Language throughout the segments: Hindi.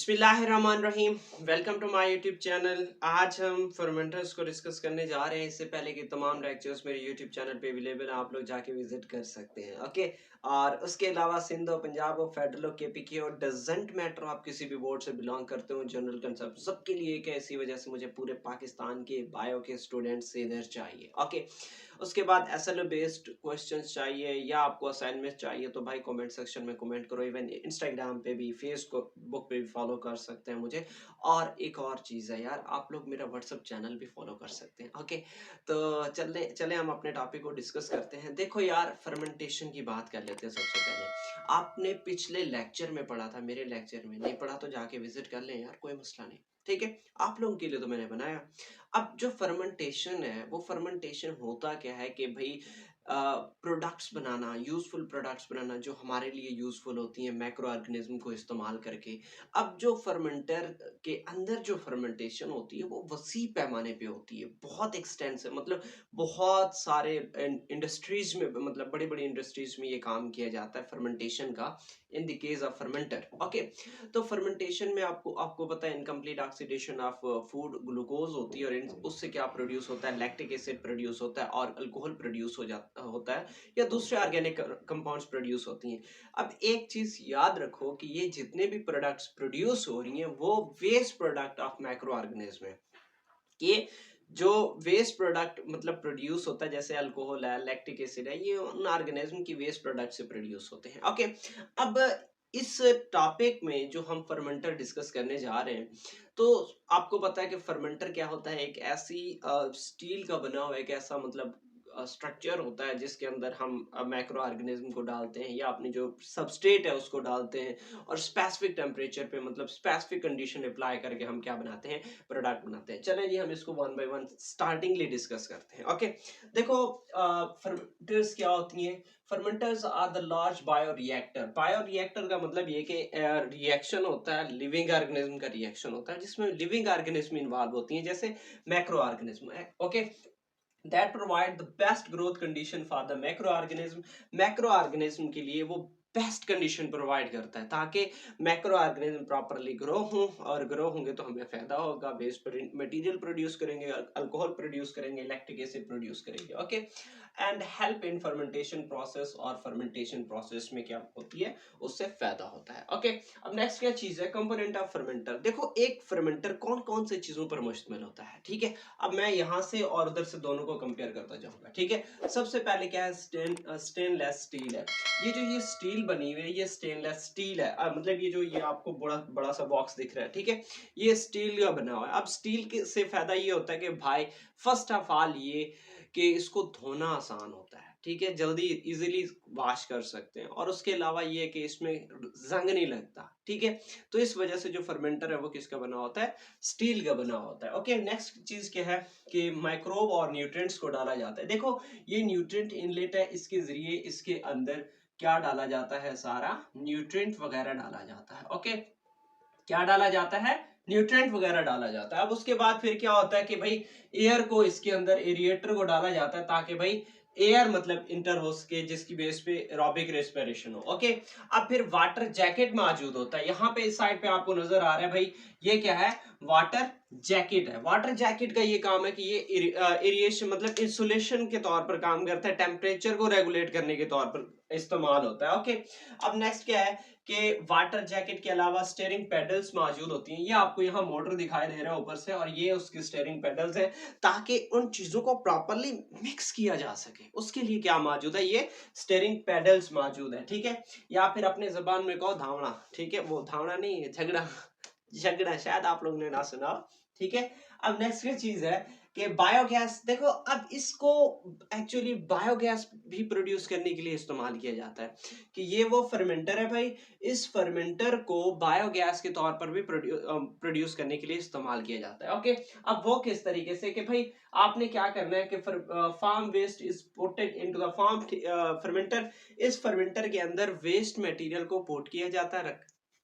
बिस्मिल्लाहिर्रहमानिर्रहीम। Welcome to my YouTube channel. आज हम फर्मेंटर्स को डिस्कस करने जा रहे हैं। इससे पहले कि तमाम लेक्चर्स मेरे यूट्यूब चैनल पे अवेलेबल हैं, आप लोग जाके विजिट कर सकते हैं। ओके, और उसके अलावा सिंध हो, पंजाब हो, फेडरल हो, केपीके हो, डजेंट मैटर आप किसी भी बोर्ड से बिलोंग करते हो, जनरल कंसेप्ट सबके लिए एक है। इसी वजह से मुझे पूरे पाकिस्तान के बायो के स्टूडेंट्स इधर चाहिए। ओके, उसके बाद एसएलओ बेस्ड क्वेश्चंस चाहिए या आपको असाइनमेंट चाहिए तो भाई कमेंट सेक्शन में कमेंट करो। इवन इंस्टाग्राम पे भी, फेसबुक पे भी फॉलो कर सकते हैं मुझे। और एक और चीज़ है यार, आप लोग मेरा व्हाट्सएप चैनल भी फॉलो कर सकते हैं। ओके, तो चलने चले हम अपने टॉपिक को डिस्कस करते हैं। देखो यार, फर्मेंटेशन की बात कर लेते हैं। सबसे पहले आपने पिछले लेक्चर में पढ़ा था, मेरे लेक्चर में नहीं पढ़ा तो जाके विजिट कर लें यार, कोई मसला नहीं। ठीक है, आप लोगों के लिए तो मैंने बनाया। अब जो फर्मेंटेशन है, वो फर्मेंटेशन होता क्या है कि भाई प्रोडक्ट्स बनाना, यूजफुल प्रोडक्ट्स बनाना जो हमारे लिए यूजफुल होती हैं मैक्रो ऑर्गेनिज्म को इस्तेमाल करके। अब जो फर्मेंटर के अंदर जो फर्मेंटेशन होती है वो वसी पैमाने पे होती है, बहुत एक्सटेंसिव, मतलब बहुत सारे इंडस्ट्रीज में, मतलब बड़ी बड़ी इंडस्ट्रीज में ये काम किया जाता है फर्मेंटेशन का। In the case of fermenter, okay. तो फर्मेंटेशन में आपको आपको पता है incomplete oxidation of food glucose होती है, और उससे क्या प्रोड्यूस होता है, लैक्टिक एसिड प्रोड्यूस होता है और अल्कोहल प्रोड्यूस हो जाता होता है, या दूसरे ऑर्गेनिक कंपाउंड्स प्रोड्यूस होती हैं। अब एक चीज याद रखो कि ये जितने भी प्रोडक्ट्स प्रोड्यूस हो रही हैं वो waste product of microorganism है। ये जो वेस्ट प्रोडक्ट मतलब प्रोड्यूस होता है, जैसे अल्कोहल है, लैक्टिक एसिड है, ये उन ऑर्गेनिज्म की वेस्ट प्रोडक्ट से प्रोड्यूस होते हैं। ओके, अब इस टॉपिक में जो हम फर्मेंटर डिस्कस करने जा रहे हैं, तो आपको पता है कि फर्मेंटर क्या होता है। एक ऐसी स्टील का बना हुआ एक ऐसा मतलब स्ट्रक्चर होता है जिसके अंदर हम मैक्रो ऑर्गेनिज्म को डालते हैं या अपनी जो सबस्ट्रेट है उसको डालते हैं, और स्पेसिफिक टेम्परेचर पे, मतलब स्पेसिफिक कंडीशन अप्लाई करके हम क्या बनाते हैं, प्रोडक्ट बनाते हैं। चलें जी, हम इसको one by one startingly discuss करते हैं। ओके, देखो फर्मेंटर्स क्या होती हैं। Fermenters are the large bioreactor. Bioreactor का मतलब ये कि रिएक्शन होता है, लिविंग ऑर्गेनिज्म का रिएक्शन होता है जिसमें लिविंग ऑर्गेनिज्म इन्वॉल्व होती हैं, जैसे मैक्रो ऑर्गेनिज्म है। Okay, that provide the best growth condition for the macroorganism। Macroorganism के लिए वो बेस्ट कंडीशन प्रोवाइड करता है ताकि मैक्रो ऑर्गेनिज्म प्रॉपरली ग्रो हों, और ग्रो होंगे तो हमें फायदा होगा, वेस्ट मटेरियल प्रोड्यूस करेंगे, अल्कोहल प्रोड्यूस करेंगे, लैक्टिक एसिड प्रोड्यूस करेंगे। Okay, and help in fermentation process, और फर्मेंटेशन प्रोसेस में क्या होती है, उससे फायदा होता है। ओके, अब नेक्स्ट क्या चीज है, कंपोनेंट ऑफ फर्मेंटर। देखो एक फर्मेंटर कौन कौन से चीजों पर मुश्तमिल होता है, ठीक है। अब मैं यहाँ से और उधर से दोनों को कंपेयर करता जाऊंगा, ठीक है। सबसे पहले क्या है, स्टेनलेस स्टील है। ये जो ये स्टील बनी हुई है, ये स्टेनलेस स्टील है। मतलब ये जो ये आपको बड़ा बड़ा सा बॉक्स दिख रहा है, ठीक है, ये स्टील का बना हुआ है। अब स्टील के से फायदा ये होता है कि भाई फर्स्ट ऑफ ऑल ये कि इसको धोना आसान होता है, ठीक है, जल्दी इजीली वॉश कर सकते हैं, और उसके अलावा ये है कि इसमें जंग नहीं लगता, ठीक है। तो इस वजह से जो फर्मेंटर है वो किसका बना होता है, स्टील का बना होता है। ओके, नेक्स्ट चीज क्या है कि माइक्रोब और न्यूट्रिएंट्स को डाला जाता है। देखो ये न्यूट्रिएंट इनलेट है, इसके जरिए इसके अंदर क्या डाला जाता है, सारा न्यूट्रिएंट वगैरह डाला जाता है। ओके, क्या डाला जाता है, न्यूट्रिएंट वगैरह डाला जाता है। अब उसके बाद फिर क्या होता है कि भाई एयर को इसके अंदर, एरिएटर को डाला जाता है ताकि भाई एयर मतलब इंटर हो सके, जिसकी बेस पे एरोबिक रेस्पिरेशन हो। ओके, अब फिर वाटर जैकेट मौजूद होता है। यहाँ पे इस साइड पे आपको नजर आ रहा है भाई, ये क्या है, वाटर जैकेट है। वाटर जैकेट का ये काम है कि ये एरिएशन मतलब इंसुलेशन के तौर पर काम करता है, टेम्परेचर को रेगुलेट करने के तौर पर इस्तेमाल होता है। ओके, अब नेक्स्ट क्या है कि वाटर जैकेट के अलावा स्टीयरिंग पेडल्स मौजूद होती हैं। ये आपको यहाँ मोटर दिखाई दे रहा है ऊपर से, और ये उसकी स्टीयरिंग पेडल्स हैं, ताकि उन चीजों को प्रॉपरली मिक्स किया जा सके। उसके लिए क्या मौजूद है, ये स्टीयरिंग पेडल्स मौजूद है, ठीक है, या फिर अपने जबान में कहो धावड़ा, ठीक है, वो धावड़ा नहीं है, झगड़ा, झगड़ा शायद आप लोगों ने ना सुना, ठीक है। अब नेक्स्ट चीज है कि बायोगैस। देखो अब इसको एक्चुअली बायोगैस भी प्रोड्यूस करने के लिए इस्तेमाल किया जाता है, कि ये वो फर्मेंटर है भाई, इस फर्मेंटर को बायोगैस के तौर पर भी प्रोड्यूस करने के लिए इस्तेमाल किया जाता है। ओके, अब वो किस तरीके से कि भाई आपने क्या करना है कि farm waste is putted into the farm fermenter. इस फर्मेंटर के अंदर वेस्ट मटेरियल को पुट किया जाता है,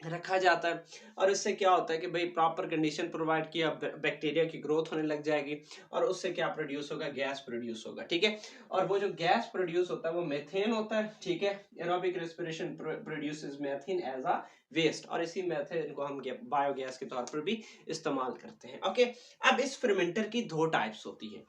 रखा जाता है और इससे क्या होता है कि भाई प्रॉपर कंडीशन प्रोवाइड किया, बैक्टीरिया की ग्रोथ होने लग जाएगी और उससे क्या प्रोड्यूस होगा, गैस प्रोड्यूस होगा, ठीक है। और वो जो गैस प्रोड्यूस होता है वो मीथेन होता है, ठीक है। Aerobic respiration produces methane as a waste, और इसी मीथेन को हम बायोगैस के तौर पर भी इस्तेमाल करते हैं, ओके। अब इस फर्मेंटर की दो टाइप्स होती है।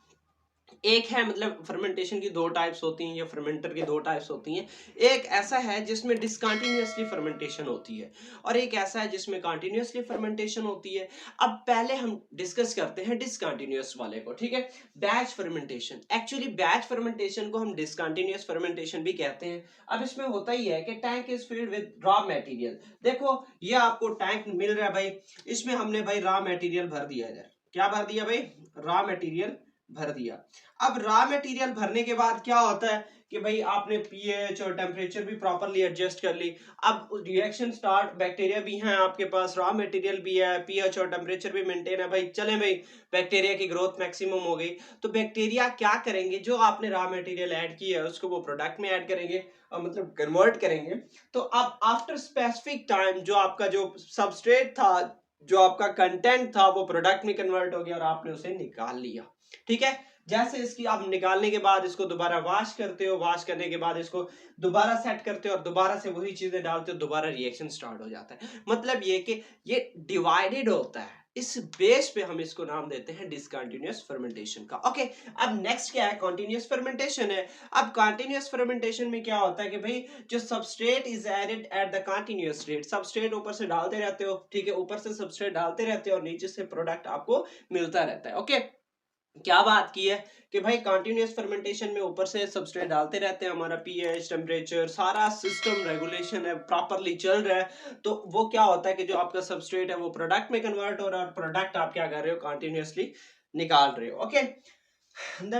एक है मतलब फर्मेंटेशन की दो टाइप्स होती हैं या फर्मेंटर की दो टाइप्स होती हैं। एक ऐसा है जिसमें डिसकंटिन्यूअसली फर्मेंटेशन होती है और एक ऐसा है जिसमें कंटिन्यूअसली फर्मेंटेशन होती है। अब पहले हम डिस्कस करते हैं डिसकंटिन्यूअस वाले को, ठीक है। Batch fermentation, actually batch fermentation को हम डिसकंटिन्यूअस फर्मेंटेशन भी कहते हैं। अब इसमें होता ही है कि tank is filled with raw material. देखो ये आपको टैंक मिल रहा है भाई, इसमें हमने भाई रॉ मटेरियल भर दिया इधर। क्या भर दिया भाई? रॉ मटेरियल भर दिया। अब रॉ मटेरियल भरने के बाद क्या होता है कि भाई आपने पीएच और टेम्परेचर भी प्रॉपर्ली एडजस्ट कर ली। अब रिएक्शन स्टार्ट, बैक्टीरिया भी हैं आपके पास, रॉ मटेरियल भी है, पीएच और टेम्परेचर भी मेंटेन है भाई, चले भाई बैक्टीरिया की ग्रोथ मैक्सिमम हो गई। तो बैक्टीरिया क्या करेंगे, जो आपने रॉ मटेरियल ऐड किया है उसको वो प्रोडक्ट में ऐड करेंगे और मतलब कन्वर्ट करेंगे। तो अब आफ्टर स्पेसिफिक टाइम जो आपका जो सबस्ट्रेट था, जो आपका कंटेंट था, वो प्रोडक्ट में कन्वर्ट हो गया और आपने उसे निकाल लिया, ठीक है। जैसे इसकी आप निकालने के बाद इसको दोबारा वॉश करते हो, वॉश करने के बाद इसको दोबारा सेट करते हो और दोबारा से वही चीजें डालते हो, दोबारा रिएक्शन स्टार्ट हो जाता है। मतलब ये कि ये डिवाइडेड होता है, इस बेस पे हम इसको नाम देते हैं डिसकंटिन्यूअस फर्मेंटेशन का, ओके। अब नेक्स्ट क्या है, कंटिन्यूअस फर्मेंटेशन है। अब कंटिन्यूअस फर्मेंटेशन में क्या होता है कि भाई जो substrate is added at the continuous rate, substrate ऊपर से डालते रहते हो, ठीक है, ऊपर से सबस्ट्रेट डालते रहते हो और नीचे से प्रोडक्ट आपको मिलता रहता है, ओके। क्या बात की है कि भाई कंटिन्यूअस फर्मेंटेशन में ऊपर से सबस्ट्रेट डालते रहते हैं, हमारा पीएच टेम्परेचर सारा सिस्टम रेगुलेशन है, प्रॉपरली चल रहा है। तो वो क्या होता है कि जो आपका सबस्ट्रेट है वो प्रोडक्ट में कन्वर्ट हो रहा है और प्रोडक्ट आप क्या कर रहे हो, कंटिन्यूअसली निकाल रहे हो, okay. the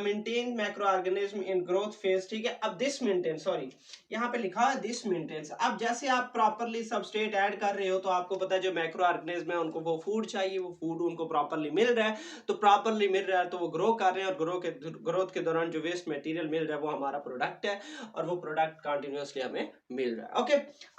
maintain macroorganism in growth phase, ठीक है। अब this maintain, सॉरी यहाँ पे लिखा है this maintains। अब जैसे आप प्रॉपरली सबस्ट्रेट ऐड कर रहे हो तो आपको पता है जो मैक्रो ऑर्गेनिज्म है उनको वो फूड चाहिए, वो फूड उनको प्रॉपरली मिल रहा है। तो प्रॉपरली मिल रहा है तो वो ग्रो कर रहे हैं और ग्रोथ के दौरान जो वेस्ट मटेरियल मिल रहा है वो हमारा प्रोडक्ट है और वो प्रोडक्ट कंटिन्यूअसली हमें मिल रहा है, ओके।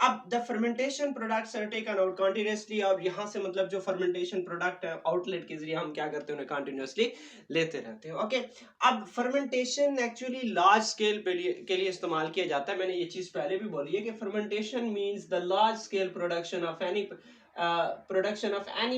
अब the fermentation products are taken out continuously, और यहाँ से मतलब जो फर्मेंटेशन प्रोडक्ट है आउटलेट के जरिए हम क्या करते हैं, उन्हें कंटिन्यूअसली लेते रहते हैं, ओके। अब फर्मेंटेशन एक्चुअली लार्ज स्केल के लिए इस्तेमाल किया जाता है। मैंने ये चीज पहले भी बोली है कि fermentation means the large scale production of any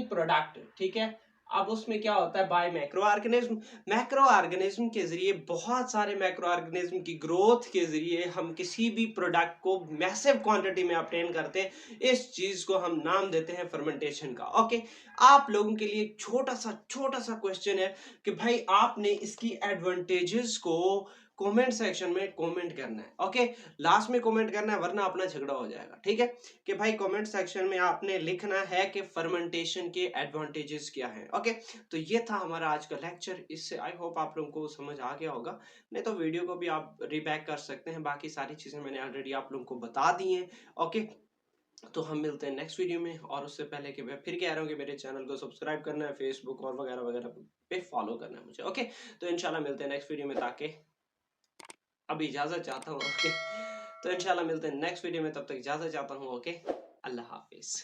product, ठीक है। अब उसमें क्या होता है, by macroorganism, macroorganism के जरिए, बहुत सारे मैक्रो ऑर्गेनिज्म की ग्रोथ के जरिए हम किसी भी प्रोडक्ट को मैसिव क्वांटिटी में ऑब्टेन करते हैं। इस चीज को हम नाम देते हैं फर्मेंटेशन का, ओके। आप लोगों के लिए छोटा सा क्वेश्चन है कि भाई आपने इसकी एडवांटेजेस को कमेंट सेक्शन में कमेंट करना है, ओके। लास्ट में कमेंट करना है वरना अपना झगड़ा हो जाएगा, ठीक है। कि भाई कमेंट सेक्शन में आपने लिखना है कि फर्मेंटेशन के एडवांटेजेस क्या हैं, ओके। तो ये था हमारा आज का लेक्चर, इससे आई होप आप लोगों को समझ आ गया होगा। नहीं तो वीडियो को भी आप रीबैक कर सकते हैं, बाकी सारी चीजें मैंने ऑलरेडी आप लोगों को बता दी हैं, ओके। तो हम मिलते हैं नेक्स्ट वीडियो में, और उससे पहले कि मैं फिर कह रहा हूँ कि मेरे चैनल को सब्सक्राइब करना है, फेसबुक और वगैरह वगैरह पे फॉलो करना है मुझे, ओके। तो इंशाल्लाह मिलते हैं नेक्स्ट वीडियो में, ताकि अभी इजाजत चाहता हूँ, ओके। तो इंशाल्लाह मिलते हैं नेक्स्ट वीडियो में, तब तक इजाजत चाहता हूँ, ओके। अल्लाह हाफिज।